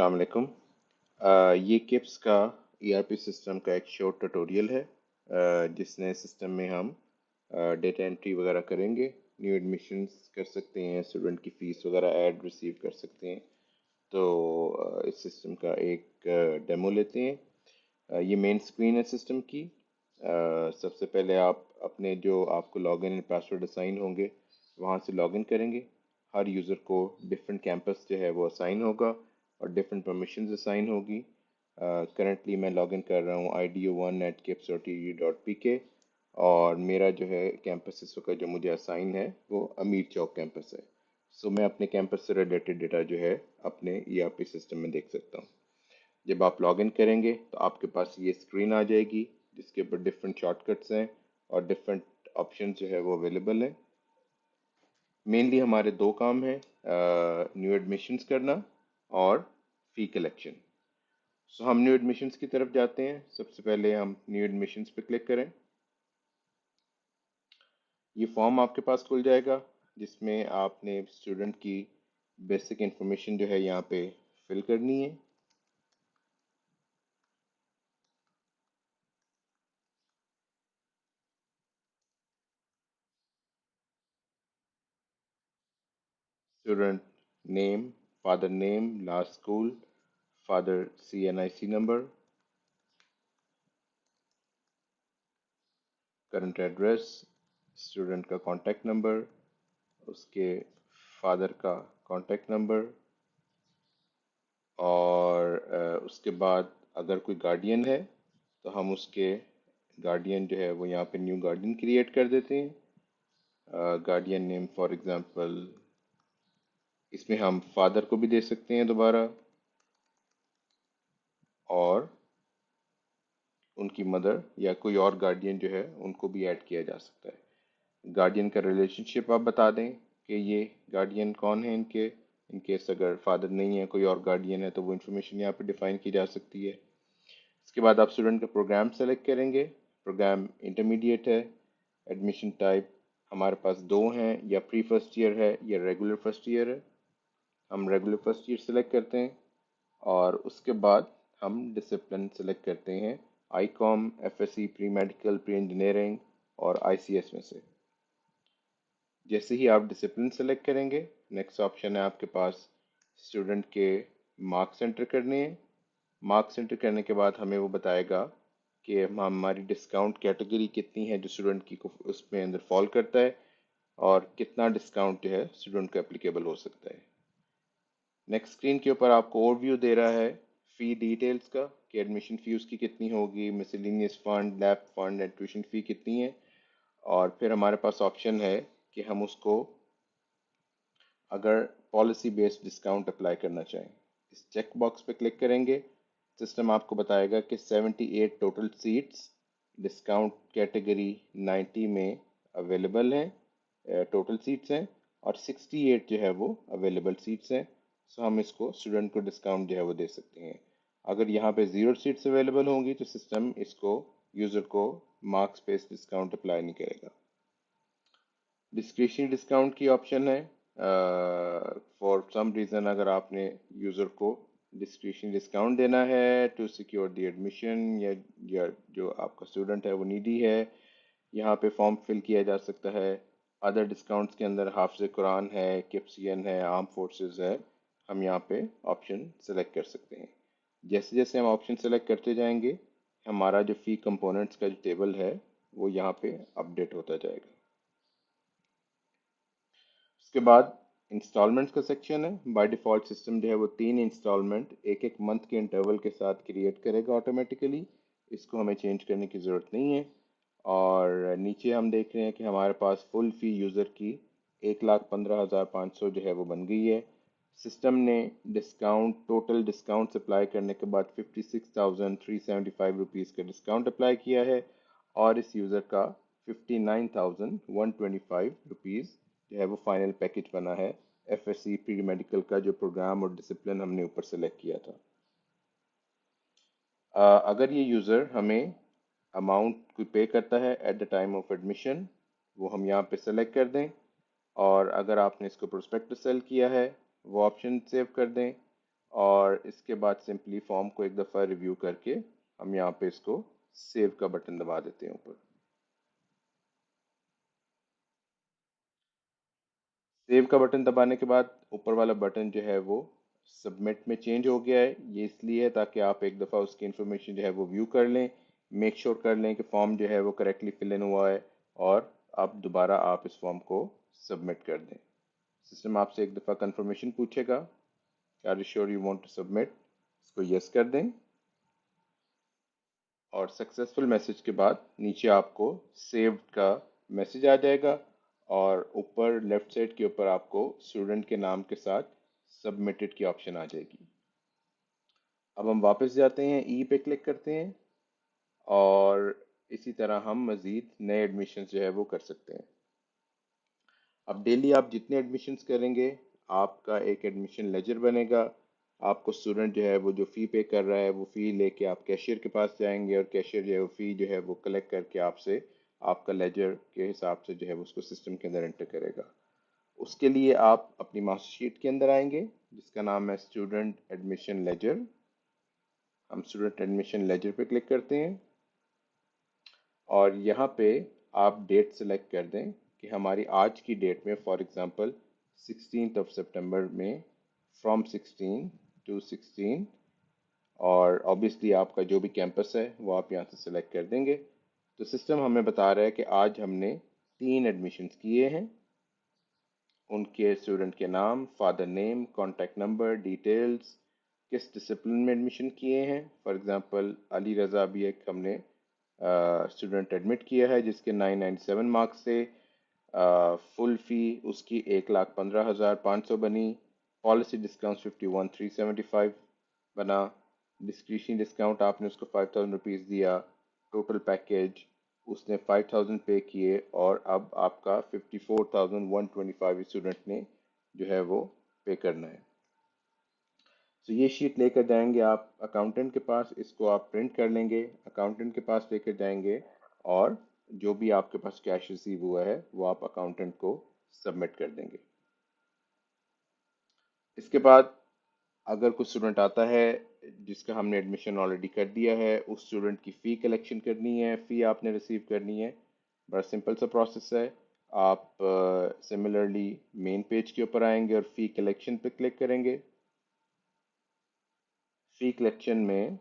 अस्सलाम वालेकुम। ये किप्स का ईआरपी सिस्टम का एक शॉर्ट ट्यूटोरियल है जिसने सिस्टम में हम डेटा एंट्री वगैरह करेंगे, न्यू एडमिशन्स कर सकते हैं, स्टूडेंट की फ़ीस वगैरह ऐड रिसीव कर सकते हैं। तो इस सिस्टम का एक डेमो लेते हैं। ये मेन स्क्रीन है सिस्टम की। सबसे पहले आप अपने जो आपको लॉगिन एंड पासवर्ड असाइन होंगे वहाँ से लॉगिन करेंगे। हर यूज़र को डिफरेंट कैंपस जो है वो असाइन होगा और डिफरेंट परमिशंस असाइन होगी। करंटली मैं लॉगिन कर रहा हूँ idu1@kips.edu.pk और मेरा जो है कैंपस इस वक्त जो मुझे असाइन है वो अमीर चौक कैंपस है। सो मैं अपने कैंपस से रिलेटेड डेटा जो है अपने ईआरपी सिस्टम में देख सकता हूँ। जब आप लॉगिन करेंगे तो आपके पास ये स्क्रीन आ जाएगी जिसके ऊपर डिफरेंट शॉर्टकट्स हैं और डिफरेंट ऑप्शन जो है वो अवेलेबल हैं। मेनली हमारे दो काम हैं, न्यू एडमिशन्स करना और फ़ी कलेक्शन। सो हम न्यू एडमिशन्स की तरफ जाते हैं। सबसे पहले हम न्यू एडमिशन्स पे क्लिक करें। ये फॉर्म आपके पास खुल जाएगा जिसमें आपने स्टूडेंट की बेसिक इंफॉर्मेशन जो है यहाँ पे फिल करनी है। Student name, father name, last school, father CNIC number, current address, student का contact number, उसके father का contact number और उसके बाद अगर कोई गार्डियन है तो हम उसके गार्डियन जो है वो यहाँ पे न्यू गार्डियन क्रिएट कर देते हैं। गार्डियन नेम फॉर एग्जांपल इसमें हम फादर को भी दे सकते हैं दोबारा और उनकी मदर या कोई और गार्डियन जो है उनको भी ऐड किया जा सकता है। गार्डियन का रिलेशनशिप आप बता दें कि ये गार्डियन कौन है इनके। इनकेस अगर फादर नहीं है कोई और गार्डियन है तो वो इन्फॉर्मेशन यहाँ पे डिफाइन की जा सकती है। इसके बाद आप स्टूडेंट का प्रोग्राम सेलेक्ट करेंगे। प्रोग्राम इंटरमीडिएट है। एडमिशन टाइप हमारे पास दो हैं, या प्री फर्स्ट ईयर है या रेगुलर फर्स्ट ईयर है। हम रेगुलर फर्स्ट ईयर सेलेक्ट करते हैं और उसके बाद हम डिसिप्लिन सेलेक्ट करते हैं Icom, FSc, pre medical, pre engineering और आईसीएस में से। जैसे ही आप डिसिप्लिन सेलेक्ट करेंगे नेक्स्ट ऑप्शन है आपके पास स्टूडेंट के मार्क्स एंटर करने हैं। मार्क्स एंटर करने के बाद हमें वो बताएगा कि हमारी डिस्काउंट कैटेगरी कितनी है जो स्टूडेंट की को उसमें अंदर फॉल करता है और कितना डिस्काउंट जो है स्टूडेंट को एप्लीकेबल हो सकता है। नेक्स्ट स्क्रीन के ऊपर आपको ओवरव्यू दे रहा है फ़ी डिटेल्स का कि एडमिशन फ़ी उसकी कितनी होगी, miscellaneous fund, lab fund and tuition fee कितनी है। और फिर हमारे पास ऑप्शन है कि हम उसको अगर पॉलिसी बेस्ड डिस्काउंट अप्लाई करना चाहें। इस चेक बॉक्स पे क्लिक करेंगे, सिस्टम आपको बताएगा कि 78 टोटल सीट्स डिस्काउंट कैटेगरी 90 में अवेलेबल हैं, टोटल सीट्स हैं और 68 जो है वो अवेलेबल सीट्स हैं। सो हम इसको स्टूडेंट को डिस्काउंट जो है वो दे सकते हैं। अगर यहाँ पे 0 सीट्स अवेलेबल होंगी तो सिस्टम इसको यूज़र को मार्क्स बेस्ड डिस्काउंट अप्लाई नहीं करेगा। डिस्क्रिशनरी डिस्काउंट की ऑप्शन है। फॉर सम रीज़न अगर आपने यूज़र को डिस्क्रिशनरी डिस्काउंट देना है टू सिक्योर द एडमिशन या जो आपका स्टूडेंट है वो नीडी है, यहाँ पे फॉर्म फिल किया जा सकता है। अदर डिस्काउंट्स के अंदर हाफिज़ कुरान है, किप्सियन है, आर्म फोर्सेस है। हम यहाँ पे ऑप्शन सेलेक्ट कर सकते हैं। जैसे जैसे हम ऑप्शन सेलेक्ट करते जाएंगे हमारा जो फ़ी कंपोनेंट्स का जो टेबल है वो यहाँ पे अपडेट होता जाएगा। उसके बाद इंस्टॉलमेंट्स का सेक्शन है। बाय डिफ़ॉल्ट सिस्टम जो है वो 3 इंस्टॉलमेंट एक एक मंथ के इंटरवल के साथ क्रिएट करेगा ऑटोमेटिकली। इसको हमें चेंज करने की ज़रूरत नहीं है। और नीचे हम देख रहे हैं कि हमारे पास फुल फ़ी यूज़र की 1,15,500 जो है वो बन गई है। सिस्टम ने डिस्काउंट टोटल डिस्काउंट अप्लाई करने के बाद 56,375 रुपीज़ का डिस्काउंट अप्लाई किया है और इस यूज़र का 59,125 रुपीज़ जो है वो फाइनल पैकेज बना है एफएससी प्री मेडिकल का जो प्रोग्राम और डिसिप्लिन हमने ऊपर सेलेक्ट किया था। अगर ये यूज़र हमें अमाउंट कोई पे करता है at the time of admission वो हम यहाँ पे सेलेक्ट कर दें और अगर आपने इसको प्रोस्पेक्टस सेल किया है वो ऑप्शन सेव कर दें और इसके बाद सिंपली फॉर्म को एक दफ़ा रिव्यू करके हम यहाँ पे इसको सेव का बटन दबा देते हैं ऊपर। सेव का बटन दबाने के बाद ऊपर वाला बटन जो है वो सबमिट में चेंज हो गया है। ये इसलिए है ताकि आप एक दफ़ा उसकी इन्फॉर्मेशन जो है वो व्यू कर लें, मेक श्योर कर लें कि फॉर्म जो है वो करेक्टली फिल इन हुआ है, और अब दोबारा आप इस फॉर्म को सबमिट कर दें। सिस्टम आपसे एक दफ़ा कंफर्मेशन पूछेगा, are you sure you want to submit, इसको यस कर दें, और सक्सेसफुल मैसेज के बाद नीचे आपको सेव्ड का मैसेज आ जाएगा, और ऊपर लेफ्ट साइड के ऊपर आपको स्टूडेंट के नाम के साथ सबमिटेड की ऑप्शन आ जाएगी। अब हम वापस जाते हैं, ई पे क्लिक करते हैं, और इसी तरह हम मज़ीद नए एडमिशन जो है वो कर सकते हैं। अब डेली आप जितने एडमिशन्स करेंगे आपका एक एडमिशन लेजर बनेगा। आपको स्टूडेंट जो है वो जो फ़ी पे कर रहा है वो फ़ी लेके आप कैशियर के पास जाएंगे, और कैशियर जो है वो फ़ी जो है वो कलेक्ट करके आपसे आपका लेजर के हिसाब से जो है वो उसको सिस्टम के अंदर एंटर करेगा। उसके लिए आप अपनी मार्कशीट के अंदर आएंगे जिसका नाम है स्टूडेंट एडमिशन लेजर। हम स्टूडेंट एडमिशन लेजर पे क्लिक करते हैं, और यहाँ पे आप डेट सेलेक्ट कर दें कि हमारी आज की डेट में, फॉर एग्ज़ाम्पल 16 सितंबर में, फ्रॉम 16 to 16, और ऑब्वियसली आपका जो भी कैंपस है वो आप यहाँ से सेलेक्ट कर देंगे। तो सिस्टम हमें बता रहा है कि आज हमने 3 एडमिशन्स किए हैं। उनके स्टूडेंट के नाम, father name, contact number, details, किस डिसिप्लिन में एडमिशन किए हैं। फॉर एग्ज़ाम्पल अली रज़ा भी एक हमने स्टूडेंट एडमिट किया है जिसके 997 मार्क्स थे। फुल फ़ी उसकी 1,15,500 बनी। पॉलिसी डिस्काउंट 51,375 बना। डिस्क्रिशनरी डिस्काउंट आपने उसको 5,000 रुपीज़ दिया। टोटल पैकेज उसने 5,000 पे किए, और अब आपका 54,125 स्टूडेंट ने जो है वो पे करना है। तो ये शीट लेकर जाएंगे आप अकाउंटेंट के पास, इसको आप प्रिंट कर लेंगे, अकाउंटेंट के पास लेकर जाएंगे, और जो भी आपके पास कैश रिसीव हुआ है वो आप अकाउंटेंट को सबमिट कर देंगे। इसके बाद अगर कुछ स्टूडेंट आता है जिसका हमने एडमिशन ऑलरेडी कर दिया है, उस स्टूडेंट की फ़ी कलेक्शन करनी है, फ़ी आपने रिसीव करनी है। बड़ा सिंपल सा प्रोसेस है। आप सिमिलरली मेन पेज के ऊपर आएंगे और फ़ी कलेक्शन पे क्लिक करेंगे। फ़ी कलेक्शन में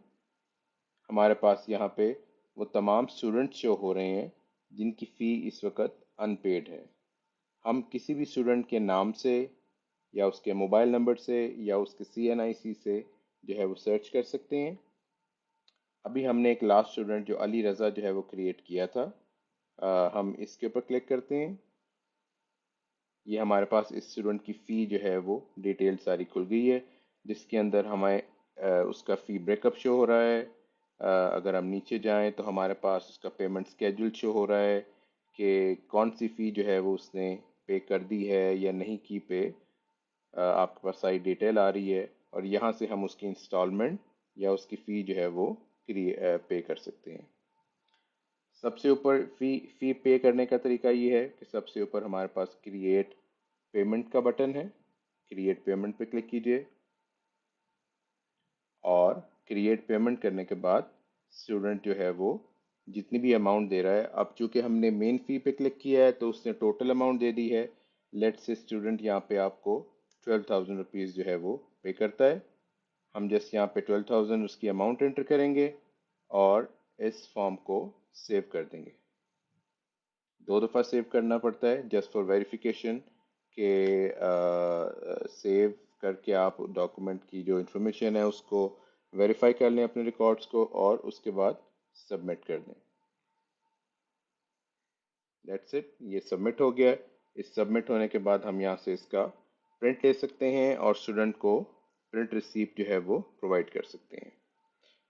हमारे पास यहाँ पे वो तमाम स्टूडेंट्स शो हो रहे हैं जिनकी फ़ी इस वक्त अनपेड है। हम किसी भी स्टूडेंट के नाम से, या उसके मोबाइल नंबर से, या उसके CNIC से जो है वो सर्च कर सकते हैं। अभी हमने एक लास्ट स्टूडेंट जो अली रज़ा जो है वो क्रिएट किया था। हम इसके ऊपर क्लिक करते हैं। ये हमारे पास इस स्टूडेंट की फ़ी जो है वो डिटेल सारी खुल गई है, जिसके अंदर हमें उसका फ़ी ब्रेकअप शो हो रहा है। अगर हम नीचे जाएं तो हमारे पास उसका पेमेंट स्केड्यूल शो हो रहा है कि कौन सी फ़ी जो है वो उसने पे कर दी है या नहीं की पे। आपके पास सारी डिटेल आ रही है, और यहाँ से हम उसकी इंस्टॉलमेंट या उसकी फ़ी जो है वो पे कर सकते हैं। सबसे ऊपर फ़ी पे करने का तरीका ये है कि सबसे ऊपर हमारे पास क्रिएट पेमेंट का बटन है। क्रिएट पेमेंट पे क्लिक कीजिए, और क्रिएट पेमेंट करने के बाद स्टूडेंट जो है वो जितनी भी अमाउंट दे रहा है, अब चूंकि हमने मेन फ़ी पे क्लिक किया है तो उसने टोटल अमाउंट दे दी है। लेट्स से स्टूडेंट यहाँ पे आपको 12,000 रुपीज़ जो है वो पे करता है। हम जस्ट यहाँ पे 12,000 उसकी अमाउंट एंटर करेंगे, और इस फॉर्म को सेव कर देंगे। 2 दफ़ा सेव करना पड़ता है जस्ट फॉर वेरिफिकेशन के सेव करके आप डॉक्यूमेंट की जो इंफॉर्मेशन है उसको वेरीफाई कर लें अपने रिकॉर्ड्स को, और उसके बाद सबमिट कर दें। दैट्स इट, ये सबमिट हो गया। इस सबमिट होने के बाद हम यहाँ से इसका प्रिंट ले सकते हैं और स्टूडेंट को प्रिंट रिसीप्ट जो है वो प्रोवाइड कर सकते हैं।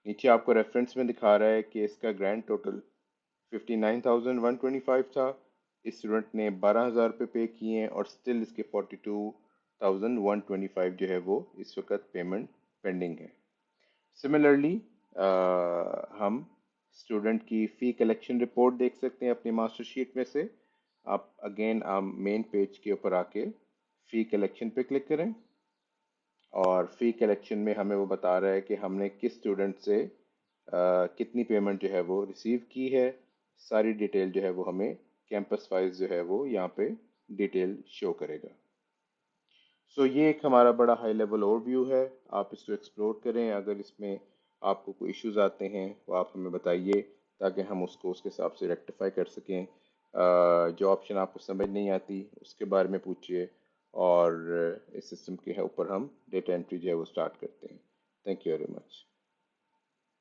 नीचे आपको रेफरेंस में दिखा रहा है कि इसका ग्रैंड टोटल 59,125 था। इस स्टूडेंट ने 12,000 रुपये पे किए हैं, और स्टिल इसके 42,125 जो है वो इस वक्त पेमेंट पेंडिंग है। सिमिलरली हम स्टूडेंट की फ़ी कलेक्शन रिपोर्ट देख सकते हैं अपनी मास्टर शीट में से। आप मेन पेज के ऊपर आके फ़ी कलेक्शन पे क्लिक करें, और फ़ी कलेक्शन में हमें वो बता रहा है कि हमने किस स्टूडेंट से कितनी पेमेंट जो है वो रिसीव की है। सारी डिटेल जो है वो हमें कैंपस वाइज जो है वो यहाँ पे डिटेल शो करेगा। सो ये एक हमारा बड़ा हाई लेवल ओवरव्यू है। आप इसको एक्सप्लोर करें। अगर इसमें आपको कोई इश्यूज आते हैं वो आप हमें बताइए, ताकि हम उसको उसके हिसाब से रेक्टिफाई कर सकें। जो ऑप्शन आपको समझ नहीं आती उसके बारे में पूछिए, और इस सिस्टम के ऊपर हम डेटा एंट्री जो है वो स्टार्ट करते हैं। Thank you very much.